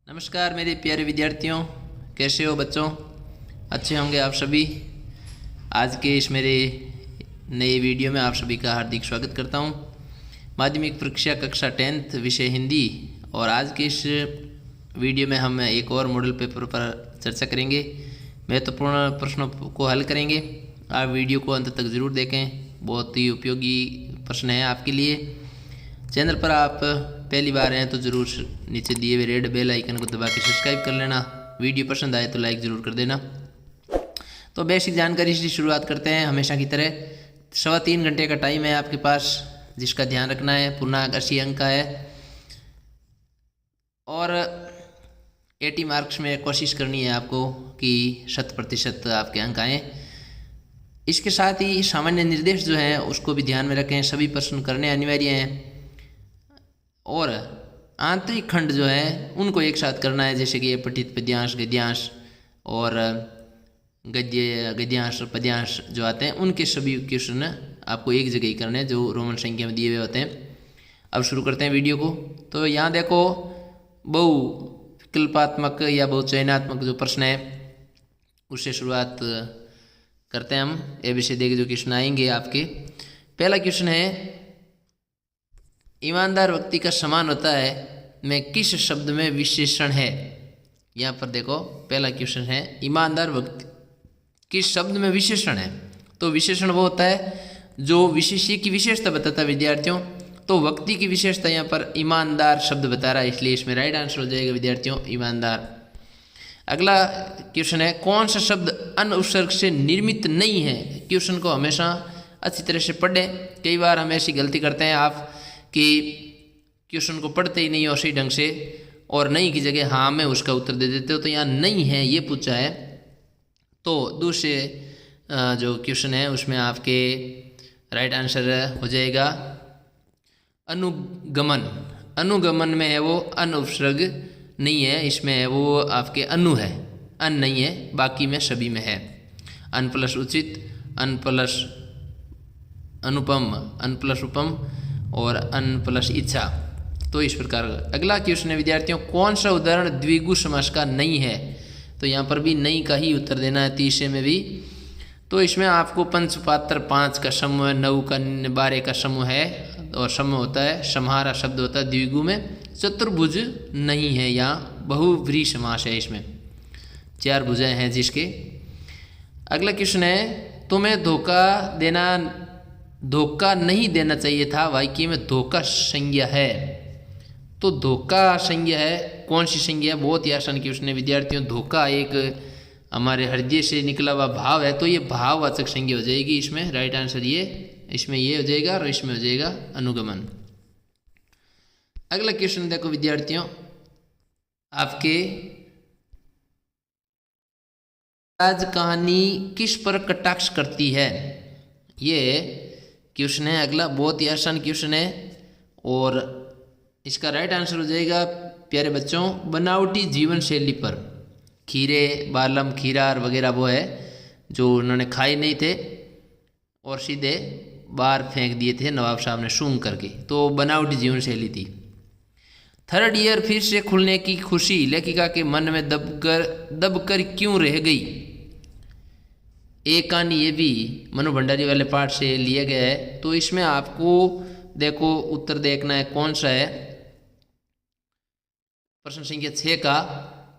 नमस्कार मेरे प्यारे विद्यार्थियों, कैसे हो बच्चों? अच्छे होंगे आप सभी। आज के इस मेरे नए वीडियो में आप सभी का हार्दिक स्वागत करता हूं। माध्यमिक परीक्षा कक्षा 10th विषय हिंदी। और आज के इस वीडियो में हम एक और मॉडल पेपर पर चर्चा करेंगे। महत्वपूर्ण प्रश्नों को हल करेंगे। आप वीडियो को अंत तक ज़रूर देखें, बहुत ही उपयोगी प्रश्न है आपके लिए। चैनल पर आप पहली बार हैं तो ज़रूर नीचे दिए हुए रेड बेल आइकन को दबा के सब्सक्राइब कर लेना। वीडियो पसंद आए तो लाइक ज़रूर कर देना। तो बेसिक जानकारी से शुरुआत करते हैं। हमेशा की तरह 3.25 घंटे का टाइम है आपके पास, जिसका ध्यान रखना है। पूर्णांक 80 अंक का है और 80 मार्क्स में कोशिश करनी है आपको कि 100% आपके अंक आएँ। इसके साथ ही सामान्य निर्देश जो हैं उसको भी ध्यान में रखें। सभी प्रश्न करने अनिवार्य हैं और आंतरिक खंड जो है उनको एक साथ करना है, जैसे कि पठित पद्यांश, गद्यांश और गद्य गद्यांश और पद्यांश जो आते हैं उनके सभी क्वेश्चन आपको एक जगह ही करने हैं, जो रोमन संख्या में दिए हुए होते हैं। अब शुरू करते हैं वीडियो को। तो यहाँ देखो, बहुविकल्पात्मक या बहुचयनात्मक जो प्रश्न है उससे शुरुआत करते हैं हम। ABCD के जो क्वेश्चन आएंगे आपके, पहला क्वेश्चन है, ईमानदार व्यक्ति का समान होता है में किस शब्द में विशेषण है? यहाँ पर देखो, पहला क्वेश्चन है, ईमानदार व्यक्ति किस शब्द में विशेषण है? तो विशेषण वो होता है जो विशेष्य की विशेषता बताता है विद्यार्थियों। तो व्यक्ति की विशेषता यहाँ पर ईमानदार शब्द बता रहा है, इसलिए इसमें राइट आंसर हो जाएगा विद्यार्थियों, ईमानदार। अगला क्वेश्चन है, कौन सा शब्द अन्य उपसर्ग से निर्मित नहीं है? क्वेश्चन को हमेशा अच्छी तरह से पढ़ें। कई बार हम ऐसी गलती करते हैं आप कि क्वेश्चन को पढ़ते ही नहीं हो सही ढंग से और नहीं की जगह हाँ में उसका उत्तर दे देते हो। तो यहाँ नहीं है ये पूछा है, तो दूसरे जो क्वेश्चन है उसमें आपके राइट आंसर हो जाएगा अनुगमन। अनुगमन में है वो, अन उपसर्ग नहीं है, इसमें है वो आपके अनु है, अन नहीं है, बाकी में सभी में है। अन प्लस उचित, अन प्लस अनुपम, अन प्लस उपम और अन प्लस इच्छा। तो इस प्रकार। अगला क्वेश्चन है विद्यार्थियों, कौन सा उदाहरण द्विगु समास का नहीं है? तो यहाँ पर भी नहीं का ही उत्तर देना है, तीसरे में भी। तो इसमें आपको पंचपात्र 5 का समूह है, 9 का 12 का समूह है और समूह होता है, समाहारा शब्द होता है द्विगु में। चतुर्भुज नहीं है, यहाँ बहुव्रीहि समास है, इसमें 4 भुजाएं हैं जिसके। अगला क्वेश्चन है, तुम्हें धोखा नहीं देना चाहिए था, वाक्य में धोखा संज्ञा है। तो धोखा संज्ञा है, कौन सी संज्ञा है? बहुत ही आसान क्वेश्चन है विद्यार्थियों। धोखा एक हमारे हृदय से निकला हुआ भाव है, तो ये भाववाचक संज्ञा हो जाएगी इसमें। राइट आंसर ये, इसमें ये हो जाएगा और इसमें हो जाएगा अनुगमन। अगला क्वेश्चन देखो विद्यार्थियों, आपके राज कहानी किस पर कटाक्ष करती है? ये क्वेश्चन है अगला, बहुत ही आसान क्वेश्चन है और इसका राइट आंसर हो जाएगा प्यारे बच्चों, बनावटी जीवन शैली पर। खीरे, बालम, खीरार वगैरह वो है जो उन्होंने खाए नहीं थे और सीधे बाहर फेंक दिए थे नवाब साहब ने सूंघ करके, तो बनावटी जीवन शैली थी। 3rd ईयर फिर से खुलने की खुशी लेखिका के मन में दबकर क्यों रह गई? एक कहानी ये भी मनु भंडारी वाले पाठ से लिया गया है। तो इसमें आपको देखो उत्तर देखना है कौन सा है, प्रश्न संख्या 6 का।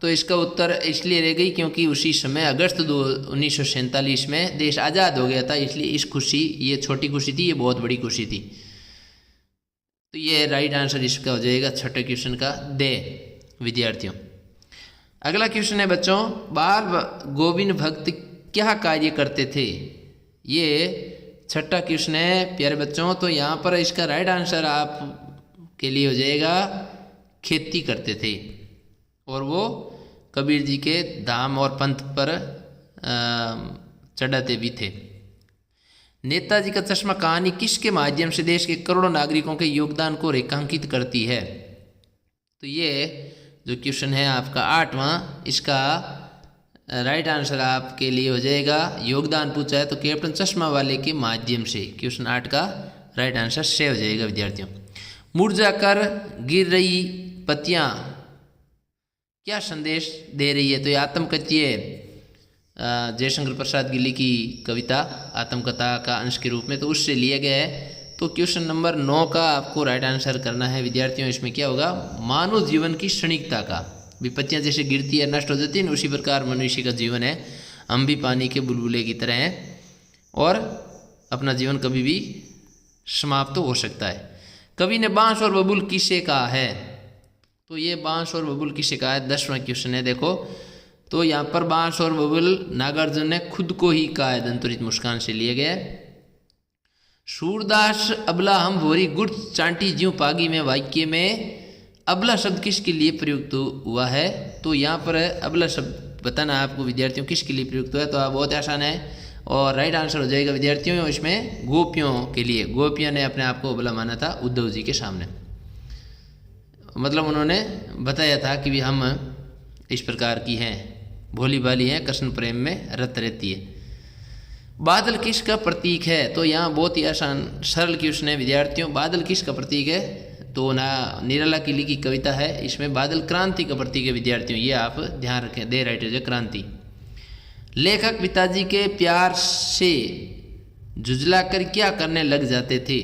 तो इसका उत्तर इसलिए रह गई क्योंकि उसी समय अगस्त 1947 में देश आज़ाद हो गया था, इसलिए इस खुशी, ये छोटी खुशी थी, ये बहुत बड़ी खुशी थी। तो ये राइट आंसर इसका हो जाएगा 6ठे क्वेश्चन का दे विद्यार्थियों। अगला क्वेश्चन है बच्चों, बाल गोविंद भक्त क्या कार्य करते थे? ये 6ठा क्वेश्चन है प्यारे बच्चों। तो यहाँ पर इसका राइट आंसर आप के लिए हो जाएगा खेती करते थे और वो कबीर जी के धाम और पंथ पर चढ़ाते भी थे। नेताजी का चश्मा कहानी किसके माध्यम से देश के करोड़ों नागरिकों के योगदान को रेखांकित करती है? तो ये जो क्वेश्चन है आपका 8वां, इसका राइट आंसर आपके लिए हो जाएगा, योगदान पूछा है तो कैप्टन चश्मा वाले के माध्यम से। क्वेश्चन 8 का राइट आंसर से हो जाएगा विद्यार्थियों। मुरझाकर गिर रही पत्तियां क्या संदेश दे रही है? तो ये आत्मकथ्य जयशंकर प्रसाद की लिखी कविता आत्मकथा का अंश के रूप में, तो उससे लिया गया है। तो क्वेश्चन नंबर 9 का आपको राइट आंसर करना है विद्यार्थियों। इसमें क्या होगा? मानव जीवन की क्षणिकता का, विपत्तियाँ जैसे गिरती है नष्ट हो जाती है, उसी प्रकार मनुष्य का जीवन है। हम भी पानी के बुलबुले की तरह हैं और अपना जीवन कभी भी समाप्त हो सकता है। कवि ने बांस और बबूल किसे कहा है? तो ये बांस और बबूल किसे कहा है? 10वां क्वेश्चन है। देखो तो यहाँ पर बांस और बबूल नागार्जुन ने खुद को ही कहा है, दंतुरित मुस्कान से लिया गया है। सूरदास अबला हम भोरी गुट चांटी ज्यों पागी में वाक्य में अबला शब्द किसके लिए प्रयुक्त हुआ है? तो यहाँ पर अबला शब्द बताना आपको विद्यार्थियों किसके लिए प्रयुक्त हुआ है। तो आप बहुत आसान है और राइट आंसर हो जाएगा विद्यार्थियों इसमें गोपियों के लिए। गोपियों ने अपने आप को अबला माना था उद्धव जी के सामने, मतलब उन्होंने बताया था कि भी हम इस प्रकार की हैं, भोली भाली हैं, कृष्ण प्रेम में रत रहती है। बादल किसका प्रतीक है? तो यहाँ बहुत ही आसान सरल क्वेश्चन है विद्यार्थियों। बादल किसका प्रतीक है? तो ना निराला की लिखी कविता है, इसमें बादल क्रांति का प्रतीक है विद्यार्थियों, ये आप ध्यान रखें। दे राइट है क्रांति। लेखक पिताजी के प्यार से झुझलाकर क्या करने लग जाते थे?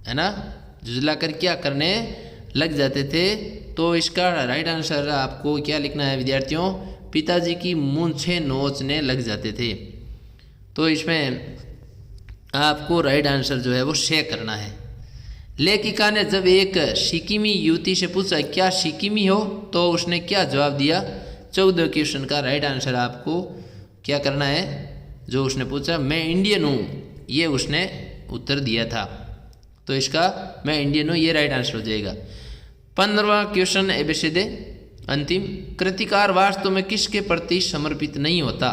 है ना, झुझलाकर क्या करने लग जाते थे? तो इसका राइट आंसर आपको क्या लिखना है विद्यार्थियों? पिताजी की मूंछें नोचने लग जाते थे। तो इसमें आपको राइट आंसर जो है वो से करना है। लेखिका ने जब एक सिक्किमी युवती से पूछा क्या सिक्किमी हो, तो उसने क्या जवाब दिया? 14 क्वेश्चन का राइट आंसर आपको क्या करना है? जो उसने पूछा मैं इंडियन हूँ, ये उसने उत्तर दिया था। तो इसका मैं इंडियन हूँ ये राइट आंसर हो जाएगा। 15वां क्वेश्चन एबीसीडी अंतिम। कृतिकार वास्तव में किसके प्रति समर्पित नहीं होता?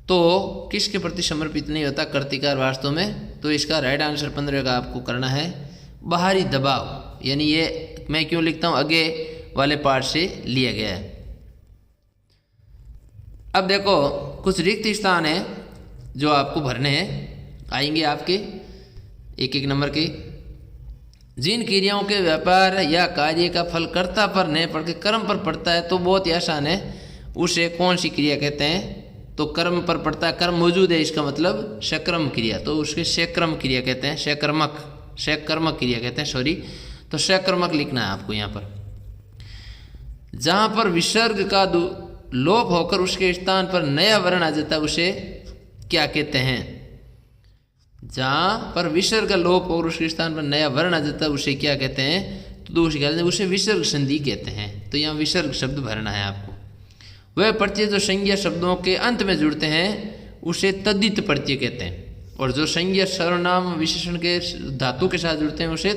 तो किसके प्रति समर्पित नहीं होता कृतिकार वास्तव में? तो इसका राइट आंसर 15 का आपको करना है बाहरी दबाव, यानी ये मैं क्यों लिखता हूँ आगे वाले पार्ट से लिया गया है। अब देखो कुछ रिक्त स्थान है जो आपको भरने हैं, आएंगे आपके एक एक नंबर के। जिन क्रियाओं के व्यापार या कार्य का फल कर्ता पर नहीं पड़ के कर्म पर पड़ता है, तो बहुत ही आसान है, उसे कौन सी क्रिया कहते हैं? तो कर्म पर पड़ता है, कर्म मौजूद है, इसका मतलब सकर्म क्रिया, तो उसके सकर्म क्रिया कहते हैं, सकर्मक क्रिया कहते हैं, सॉरी। तो सकर्मक लिखना है आपको यहाँ पर। जहाँ पर विसर्ग का लोप होकर उसके स्थान पर नया वर्ण आ जाता है उसे क्या कहते हैं? जहाँ पर विसर्ग का लोप और उसके स्थान पर नया वर्ण आ जाता है उसे क्या कहते हैं? तो दूसरी कहते हैं उसे विसर्ग संधि कहते हैं। तो यहाँ विसर्ग शब्द भरना है आपको। वह प्रत्यय जो संज्ञा शब्दों के अंत में जुड़ते हैं उसे तद्धित प्रत्यय कहते हैं, और जो संज्ञा सर्वनाम विशेषण के धातु के साथ जुड़ते हैं उसे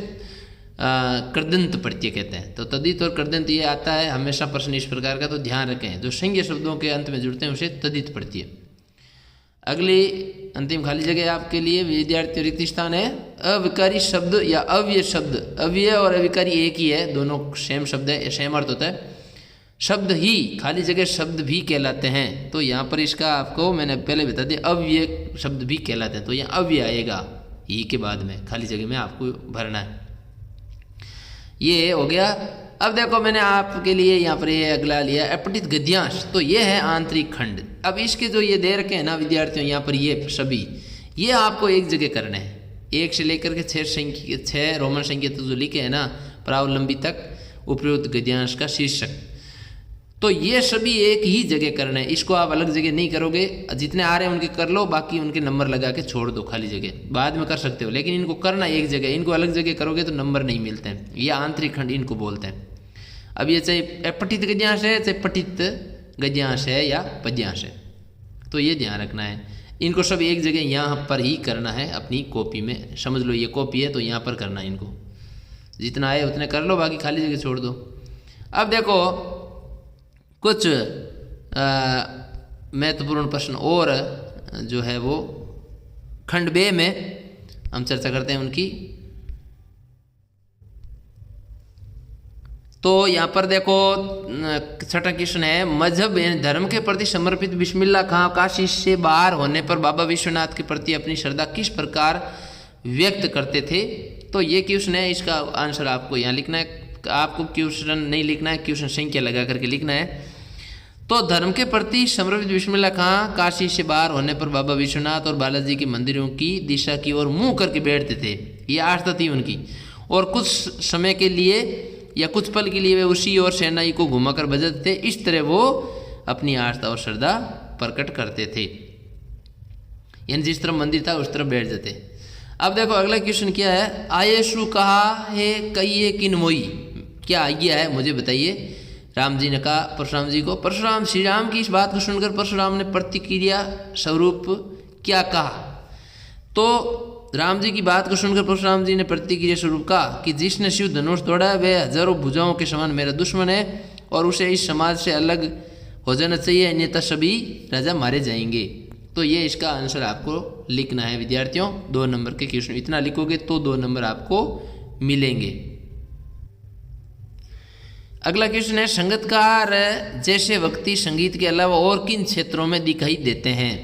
कृदंत प्रत्यय कहते हैं। तो तद्धित और कृदंत ये आता है हमेशा प्रश्न इस प्रकार का, तो ध्यान रखें। जो संज्ञा शब्दों के अंत में जुड़ते हैं उसे तद्धित प्रत्यय। अगली अंतिम खाली जगह आपके लिए विद्यार्थी रिक्त स्थान है अविकारी शब्द या अव्यय शब्द। अव्यय और अविकारी एक ही है, दोनों सेम शब्द है, सेम अर्थ होता है। शब्द ही खाली जगह शब्द भी कहलाते हैं। तो यहाँ पर इसका आपको मैंने पहले बता दिया, अव्यय शब्द भी कहलाते हैं। तो यहाँ अव्यय आएगा ही के बाद में, खाली जगह में आपको भरना है। ये हो गया। अब देखो मैंने आपके लिए यहाँ पर ये अगला लिया अपठित गद्यांश। तो ये है आंतरिक खंड। अब इसके जो ये दे रखे हैं ना विद्यार्थियों, यहाँ पर ये सभी ये आपको एक जगह करने हैं। 1 से लेकर के 6 रोमन संकेत जो लिखे हैं ना प्रावलंबी तक, उपयुक्त गद्यांश का शीर्षक, तो ये सभी एक ही जगह करना है। इसको आप अलग जगह नहीं करोगे, जितने आ रहे हैं उनके कर लो, बाकी उनके नंबर लगा के छोड़ दो, खाली जगह बाद में कर सकते हो, लेकिन इनको करना एक जगह। इनको अलग जगह करोगे तो नंबर नहीं मिलते हैं। ये आंतरिक खंड इनको बोलते हैं। अब ये चाहे अपठित गद्यांश है, चाहे पठित गद्यांश है या पद्यांश है, तो ये ध्यान रखना है। इनको सब एक जगह यहाँ पर ही करना है अपनी कॉपी में। समझ लो ये कॉपी है तो यहाँ पर करना है, इनको जितना आए उतने कर लो, बाकी खाली जगह छोड़ दो। अब देखो कुछ महत्वपूर्ण प्रश्न और जो है वो खंड बे में हम चर्चा करते हैं उनकी। तो यहाँ पर देखो 6वां क्वेश्चन है मजहब यानी धर्म के प्रति समर्पित बिस्मिल्लाह खां काशी से बाहर होने पर बाबा विश्वनाथ के प्रति अपनी श्रद्धा किस प्रकार व्यक्त करते थे? तो ये क्वेश्चन है, इसका आंसर आपको यहाँ लिखना है। आपको क्वेश्चन नहीं लिखना है, क्वेश्चन संख्या लगा करके लिखना है। तो धर्म के प्रति समर्पित बिस्मिल्लाह खां काशी से बाहर होने पर बाबा विश्वनाथ और बालाजी के मंदिरों की दिशा की ओर मुंह करके बैठते थे। ये आस्था थी उनकी। और कुछ समय के लिए या कुछ पल के लिए वे उसी और शहनाई को घुमाकर बजाते थे। इस तरह वो अपनी आस्था और श्रद्धा प्रकट करते थे। यानी जिस तरफ मंदिर था उस तरफ बैठ जाते। अब देखो अगला क्वेश्चन क्या है, आयेशु कहा है कहिए किन मोई, क्या आज्ञा है मुझे बताइए। राम जी ने कहा परशुराम जी को। परशुराम श्री राम की इस बात को सुनकर परशुराम ने प्रतिक्रिया स्वरूप क्या कहा। तो राम जी की बात को सुनकर परशुराम जी ने प्रतिक्रिया स्वरूप कहा कि जिसने शिव धनुष तोड़ा वह हजारों भुजाओं के समान मेरा दुश्मन है और उसे इस समाज से अलग हो जाना चाहिए, अन्यथा सभी राजा मारे जाएंगे। तो ये इसका आंसर आपको लिखना है विद्यार्थियों। 2 नंबर के क्वेश्चन इतना लिखोगे तो 2 नंबर आपको मिलेंगे। अगला क्वेश्चन है, संगीतकार जैसे व्यक्ति संगीत के अलावा और किन क्षेत्रों में दिखाई देते हैं।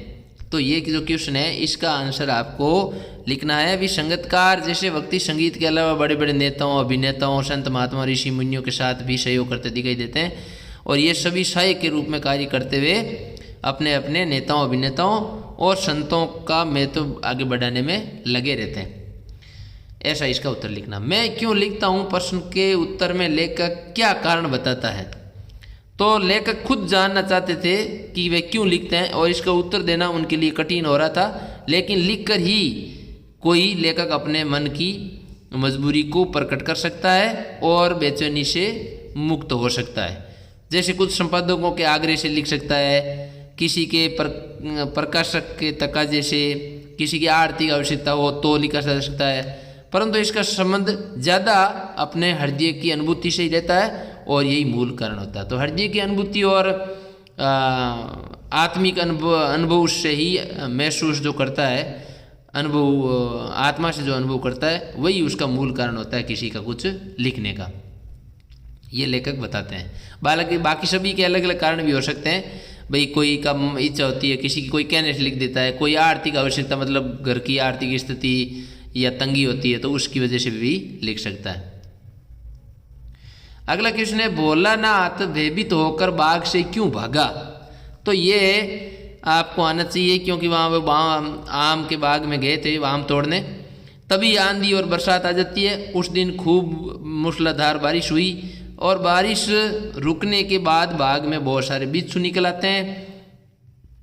तो ये जो क्वेश्चन है इसका आंसर आपको लिखना है। भी संगीतकार जैसे व्यक्ति संगीत के अलावा बड़े बड़े नेताओं, अभिनेताओं, संत महात्मा, ऋषि मुनियों के साथ भी सहयोग करते दिखाई देते हैं और ये सभी सहायक के रूप में कार्य करते हुए अपने अपने नेताओं, अभिनेताओं और संतों का महत्व आगे बढ़ाने में लगे रहते हैं। ऐसा इसका उत्तर लिखना। मैं क्यों लिखता हूँ प्रश्न के उत्तर में लेखक क्या कारण बताता है। तो लेखक खुद जानना चाहते थे कि वे क्यों लिखते हैं और इसका उत्तर देना उनके लिए कठिन हो रहा था, लेकिन लिखकर ही कोई लेखक अपने मन की मजबूरी को प्रकट कर सकता है और बेचैनी से मुक्त हो सकता है। जैसे कुछ संपादकों के आग्रह से लिख सकता है, किसी के प्रकाशक के तकाजे से, किसी की आर्थिक आवश्यकता हो तो लिखा जा सकता है, परंतु इसका संबंध ज़्यादा अपने हृदय की अनुभूति से ही रहता है और यही मूल कारण होता है। तो हृदय की अनुभूति और आत्मिक अनुभव से ही महसूस जो करता है, अनुभव आत्मा से जो अनुभव करता है वही उसका मूल कारण होता है किसी का कुछ लिखने का। ये लेखक बताते हैं। बाकी सभी के अलग अलग कारण भी हो सकते हैं। भाई कोई का इच्छा होती है, किसी की कोई कहने से लिख देता है, कोई आर्थिक आवश्यकता मतलब घर की आर्थिक स्थिति या तंगी होती है तो उसकी वजह से भी लिख सकता है। अगला क्वेश्चन है, भोलानाथ भयभीत होकर बाघ से क्यों भागा। तो ये आपको आना चाहिए क्योंकि वहाँ आम के बाग में गए थे आम तोड़ने, तभी आंधी और बरसात आ जाती है। उस दिन खूब मूसलाधार बारिश हुई और बारिश रुकने के बाद बाग में बहुत सारे बिच्छू निकल आते हैं,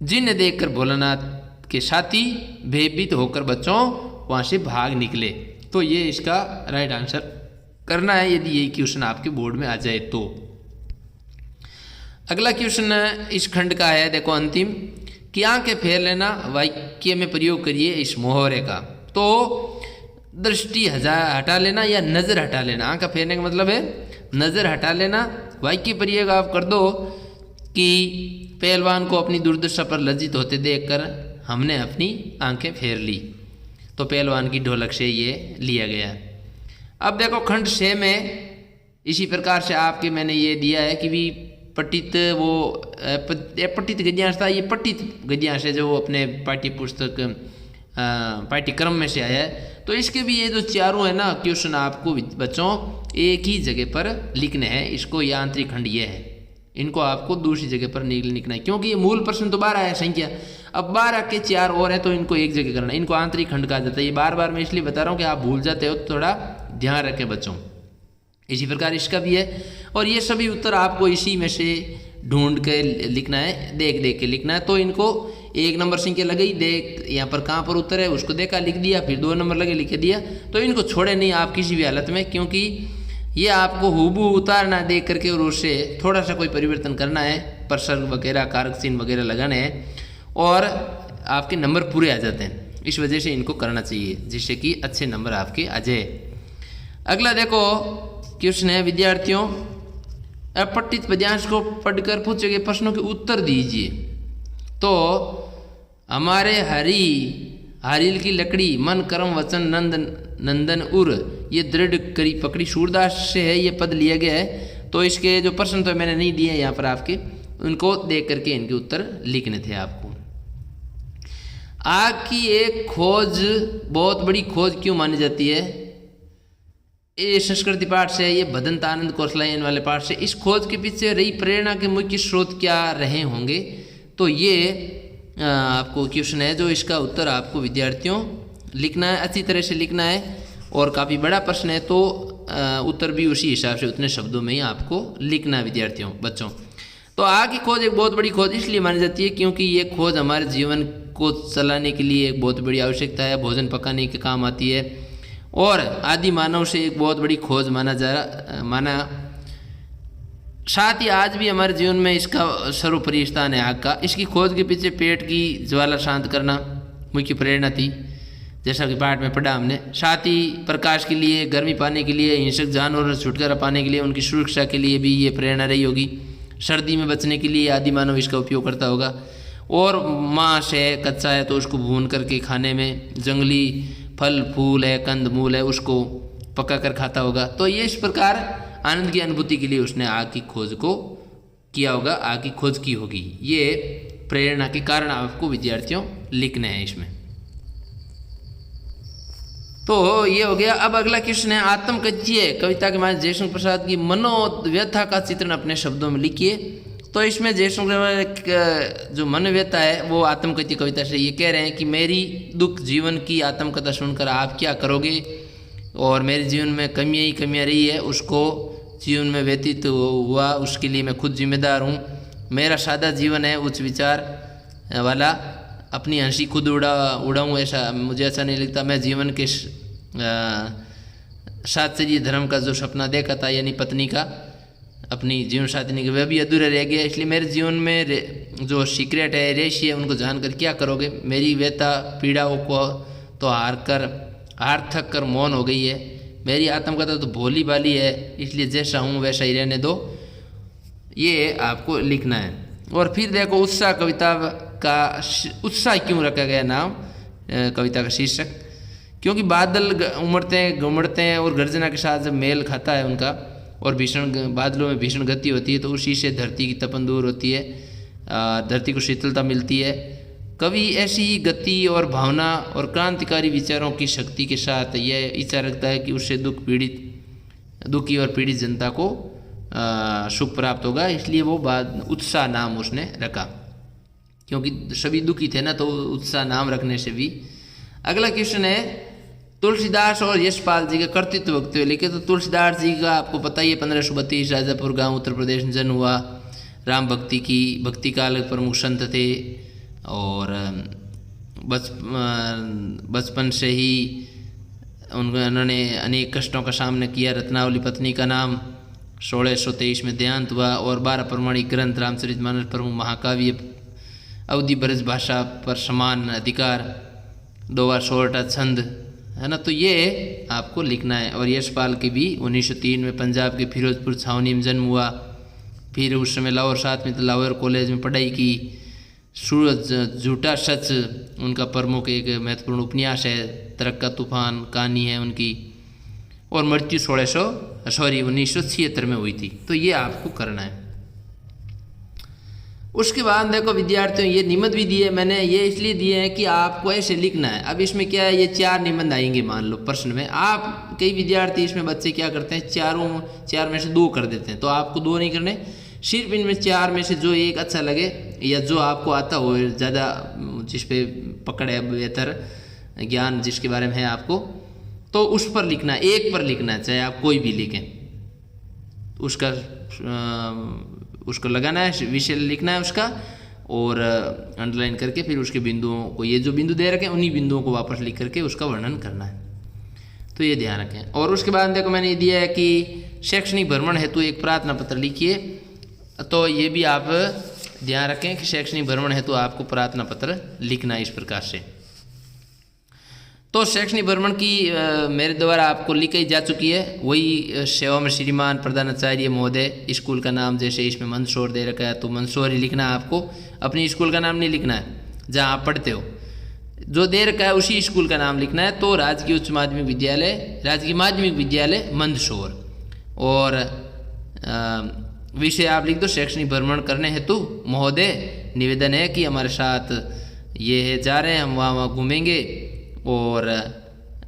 जिन्हें देखकर भोलानाथ के साथी भयभीत होकर बच्चों वहाँ से भाग निकले। तो ये इसका राइट आंसर करना है यदि यही क्वेश्चन आपके बोर्ड में आ जाए तो। अगला क्वेश्चन इस खंड का है, देखो अंतिम, कि आंखें फेर लेना वाक्य में प्रयोग करिए इस मुहावरे का। तो दृष्टि हटा लेना या नज़र हटा लेना, आंखें फेरने का मतलब है नज़र हटा लेना। वाक्य प्रयोग आप कर दो कि पहलवान को अपनी दुर्दशा पर लज्जित होते देखकर हमने अपनी आंखें फेर ली। तो पहलवान की ढोलक से ये लिया गया। अब देखो खंड 6 में इसी प्रकार से आपके मैंने ये दिया है कि भी पठित वो पठित गद्यांश था, ये पठित गद्यांश है जो अपने पाठ्य पुस्तक पाठ्यक्रम में से आया है। तो इसके भी ये जो चारों है ना क्वेश्चन आपको बच्चों एक ही जगह पर लिखने हैं। इसको ये आंतरिक खंड ये है, इनको आपको दूसरी जगह पर लिखना है क्योंकि ये मूल प्रश्न तो 12 है संख्या। अब 12 के 4 और है तो इनको एक जगह करना है, इनको आंतरिक खंड कहा जाता है। ये बार बार मैं इसलिए बता रहा हूँ कि आप भूल जाते हो तो थोड़ा ध्यान रखें बच्चों। इसी प्रकार इसका भी है और ये सभी उत्तर आपको इसी में से ढूंढ के लिखना है, देख देख के लिखना है। तो इनको 1 नंबर संख्या लगाई, देख यहाँ पर कहाँ पर उत्तर है उसको देखा लिख दिया, फिर 2 नंबर लगे लिख दिया। तो इनको छोड़े नहीं आप किसी भी हालत में, क्योंकि ये आपको हूबहू उतारना देख करके और उससे थोड़ा सा कोई परिवर्तन करना है, प्रसर्ग वगैरह कारक चिन्ह वगैरह लगाने हैं और आपके नंबर पूरे आ जाते हैं। इस वजह से इनको करना चाहिए जिससे कि अच्छे नंबर आपके आ जाए। अगला देखो क्वेश्चन है विद्यार्थियों, अपठित पद्यांश को पढ़कर पूछे गए प्रश्नों के उत्तर दीजिए। तो हमारे हरिल की लकड़ी मन कर्म वचन नंदन उर ये दृढ़ करी पकड़ी सूरदास से है, ये पद लिया गया है। तो इसके जो प्रश्न तो मैंने नहीं दिए यहाँ पर आपके, उनको देख करके इनके उत्तर लिखने थे आपको। आग की एक खोज बहुत बड़ी खोज क्यों मानी जाती है। ये संस्कृति पाठ से, ये भदंतानंद कौशलायन वाले पाठ से, इस खोज के पीछे रही प्रेरणा के मुख्य स्रोत क्या रहे होंगे। तो ये आपको क्वेश्चन है जो इसका उत्तर आपको विद्यार्थियों लिखना है, अच्छी तरह से लिखना है। और काफ़ी बड़ा प्रश्न है तो उत्तर भी उसी हिसाब से उतने शब्दों में ही आपको लिखना है विद्यार्थियों बच्चों। तो आग की खोज एक बहुत बड़ी खोज इसलिए मानी जाती है क्योंकि ये खोज हमारे जीवन को चलाने के लिए एक बहुत बड़ी आवश्यकता है, भोजन पकाने के काम आती है और आदि मानव से एक बहुत बड़ी खोज माना। साथ ही आज भी हमारे जीवन में इसका सर्वोपरि स्थान है आग का। इसकी खोज के पीछे पेट की ज्वाला शांत करना मुख्य प्रेरणा थी, जैसा कि पाठ में पढ़ा हमने। साथ ही प्रकाश के लिए, गर्मी पाने के लिए, हिंसक जानवरों से छुटकारा पाने के लिए, उनकी सुरक्षा के लिए भी ये प्रेरणा रही होगी। सर्दी में बचने के लिए आदि मानव इसका उपयोग करता होगा। और मांस है, कच्चा है तो उसको भून करके खाने में, जंगली फल फूल है, कंद मूल है, उसको पका कर खाता होगा। तो ये इस प्रकार आनंद की अनुभूति के लिए उसने आग की खोज को किया होगा, आग की खोज की होगी। ये प्रेरणा के कारण आपको विद्यार्थियों लिखने हैं इसमें। तो ये हो गया। अब अगला क्वेश्चन है आत्मकथ्य कविता के माध्यम जयशंकर प्रसाद की मनोव्यथा का चित्रण अपने शब्दों में लिखिए। तो इसमें जयशंकर जो मनोव्यथा है वो आत्मकथ्य कविता से ये कह रहे हैं कि मेरी दुख जीवन की आत्मकथा सुनकर आप क्या करोगे, और मेरे जीवन में कमियाँ ही कमियाँ रही है, उसको जीवन में व्यतीत हुआ उसके लिए मैं खुद जिम्मेदार हूँ। मेरा सादा जीवन है, उच्च विचार वाला, अपनी हंसी खुद उड़ाऊँ ऐसा मुझे अच्छा नहीं लगता। मैं जीवन के शास्त्रीय धर्म का जो सपना देखा था, यानी पत्नी का, अपनी जीवन साथी का, वह भी अधूरा रह गया। इसलिए मेरे जीवन में जो सीक्रेट है, रहस्य है, उनको जानकर क्या करोगे। मेरी व्यथा पीड़ाओं को तो हार थक कर मौन हो गई है। मेरी आत्मकथा तो भोली भाली है, इसलिए जैसा हूँ वैसा ही रहने दो। ये आपको लिखना है। और फिर देखो उत्साह कविता का उत्साह क्यों रखा गया नाम कविता का शीर्षक, क्योंकि बादल उमड़ते हैं और गर्जना के साथ जब मेल खाता है उनका, और बादलों में भीषण गति होती है तो उसी से धरती की तपन दूर होती है, धरती को शीतलता मिलती है। कवि ऐसी गति और भावना और क्रांतिकारी विचारों की शक्ति के साथ यह इच्छा रखता है कि उससे दुखी और पीड़ित जनता को सुख प्राप्त होगा। इसलिए वो उत्साह नाम उसने रखा, क्योंकि सभी दुखी थे ना, तो उत्साह नाम रखने से भी। अगला क्वेश्चन है तुलसीदास और यशपाल जी का कर्तृत्व वक्तव्य लिखे। तो तुलसीदास जी का आपको पता ही है, 1532 राजापुर गांव उत्तर प्रदेश में जन्म हुआ। राम भक्ति काल प्रमुख संत थे और बचपन से ही उन्होंने अनेक कष्टों का सामना किया। रत्नावली पत्नी का नाम 1623 में देहांत हुआ और 12 प्रमाणिक ग्रंथ रामचरितमानस प्रमुख महाकाव्य, अवधि ब्रज भाषा पर समान अधिकार, 2 बार 16टा छंद है ना। तो ये आपको लिखना है। और यशपाल के भी 1903 में पंजाब के फिरोजपुर छावनी में जन्म हुआ। फिर उस समय लाहौर 7 में लाहौर कॉलेज में पढ़ाई की। सूरज झूठा सच उनका प्रमुख एक महत्वपूर्ण उपन्यास है। तरक्का तूफान कहानी है उनकी। और मृत्यु 1976 में हुई थी। तो ये आपको करना है। उसके बाद देखो विद्यार्थियों, ये निबंध भी दिए मैंने, ये इसलिए दिए हैं कि आपको ऐसे लिखना है। अब इसमें क्या है, ये 4 निबंध आएंगे मान लो प्रश्न में। आप कई विद्यार्थी इसमें बच्चे क्या करते हैं, 4 में से 2 कर देते हैं। तो आपको 2 नहीं करने, सिर्फ इनमें 4 में से जो एक अच्छा लगे या जो आपको आता हो, ज़्यादा जिस पे पकड़ है, बेहतर ज्ञान जिसके बारे में है आपको, तो उस पर लिखना है, एक पर लिखना है, चाहे आप कोई भी लिखें। उसको लगाना है, विषय लिखना है उसका, और अंडरलाइन करके फिर उसके बिंदुओं को, ये जो बिंदु दे रखे हैं उन्हीं बिंदुओं को वापस लिख करके उसका वर्णन करना है। तो ये ध्यान रखें। और उसके बाद देखो मैंने ये दिया है कि शैक्षणिक भ्रमण हेतु एक प्रार्थना पत्र लिखिए। तो ये भी आप ध्यान रखें कि शैक्षणिक भ्रमण हेतु आपको प्रार्थना पत्र लिखना है इस प्रकार से। तो शैक्षणिक भ्रमण की मेरे द्वारा आपको लिखी जा चुकी है। वही सेवा में श्रीमान प्रधानाचार्य महोदय, स्कूल का नाम जैसे इसमें मंदसौर दे रखा है तो मंदसौर ही लिखना है आपको, अपनी स्कूल का नाम नहीं लिखना है जहाँ आप पढ़ते हो। जो दे रखा है उसी स्कूल का नाम लिखना है। तो राजकीय उच्च माध्यमिक विद्यालय, राजकीय माध्यमिक विद्यालय मंदसौर, और विषय आप लिख दो शैक्षणिक भ्रमण करने हेतु महोदय निवेदन है कि हमारे साथ ये है, जा रहे हैं हम, वहाँ घूमेंगे और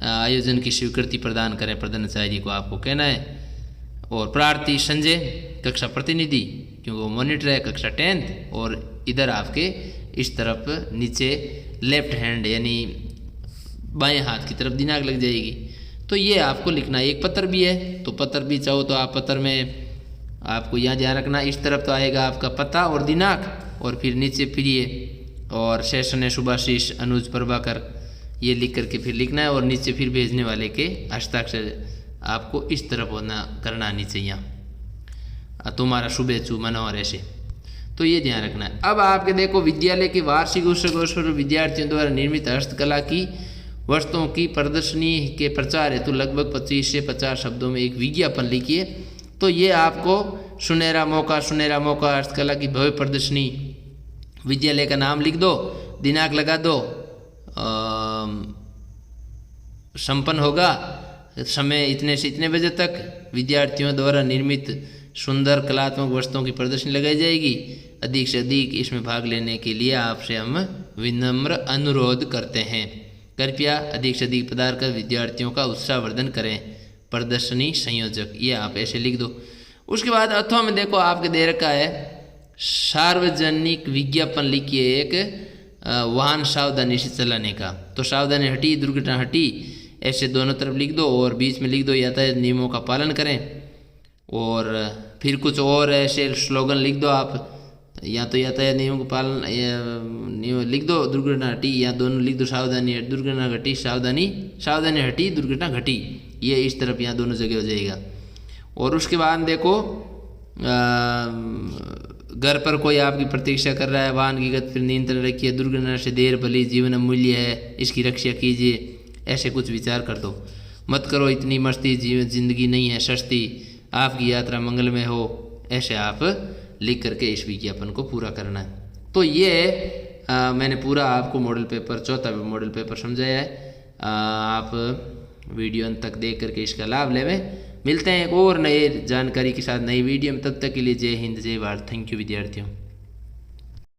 आयोजन की स्वीकृति प्रदान करें, प्रधानाचार्य को आपको कहना है। और प्रार्थी संजय कक्षा प्रतिनिधि, क्योंकि वो मॉनिटर है कक्षा 10th। और इधर आपके इस तरफ नीचे लेफ्ट हैंड यानी बाएं हाथ की तरफ दिनांक लग जाएगी। तो ये आपको लिखना है। एक पत्र भी है, तो पत्र भी चाहो तो आप पत्र में आपको यहाँ ध्यान रखना, इस तरफ तो आएगा आपका पता और दिनांक, और फिर नीचे प्रिय और सेशन है शुभाशीष अनुज प्रभाकर, ये लिख करके फिर लिखना है। और नीचे फिर भेजने वाले के हस्ताक्षर आपको इस तरफ होना करना नीचे यहाँ तुम्हारा शुभेच्छु मनोहर ऐसे। तो ये ध्यान रखना है। अब आपके देखो विद्यालय के वार्षिक उत्सव विद्यार्थियों द्वारा निर्मित हस्तकला की वस्तुओं की प्रदर्शनी के प्रचार हेतु लगभग 25 से 50 शब्दों में एक विज्ञापन लिखिए। तो ये आपको सुनहरा मौका हस्तकला की भव्य प्रदर्शनी, विद्यालय का नाम लिख दो, दिनांक लगा दो, संपन्न होगा समय इतने से इतने बजे तक, विद्यार्थियों द्वारा निर्मित सुंदर कलात्मक वस्तुओं की प्रदर्शनी लगाई जाएगी। अधिक से अधिक इसमें भाग लेने के लिए आपसे हम विनम्र अनुरोध करते हैं। कृपया अधिक से अधिक पधार कर विद्यार्थियों का उत्साहवर्धन करें, प्रदर्शनी संयोजक। ये आप ऐसे लिख दो। उसके बाद अथवा में देखो आपके दे रखा है सार्वजनिक विज्ञापन लिखिए एक वाहन सावधानी से चलाने का। तो सावधानी हटी, दुर्घटना हटी, ऐसे दोनों तरफ लिख दो। और बीच में लिख दो यातायात नियमों का पालन करें। और फिर कुछ और ऐसे स्लोगन लिख दो आप, या तो यातायात नियमों का पालन लिख दो, दुर्घटना हटी, या दोनों लिख दो सावधानी दुर्घटना घटी, सावधानी हटी दुर्घटना घटी। ये इस तरफ यहाँ दोनों जगह हो जाएगा। और उसके बाद देखो घर पर कोई आपकी प्रतीक्षा कर रहा है, वाहन की गति पर नियंत्रण रखिए, दुर्घटना से देर भली, जीवन अमूल्य है, इसकी रक्षा कीजिए। ऐसे कुछ विचार कर दो। मत करो इतनी मस्ती, जिंदगी नहीं है सस्ती, आपकी यात्रा मंगलमय हो। ऐसे आप लिख करके इस विज्ञापन को पूरा करना है। तो ये मैंने पूरा आपको मॉडल पेपर, चौथा मॉडल पेपर समझाया है। आप वीडियो अंत तक देख करके इसका लाभ लेवें। मिलते हैं एक और नए जानकारी के साथ नई वीडियो में। तब तक के लिए जय हिंद, जय भारत। थैंक यू विद्यार्थियों।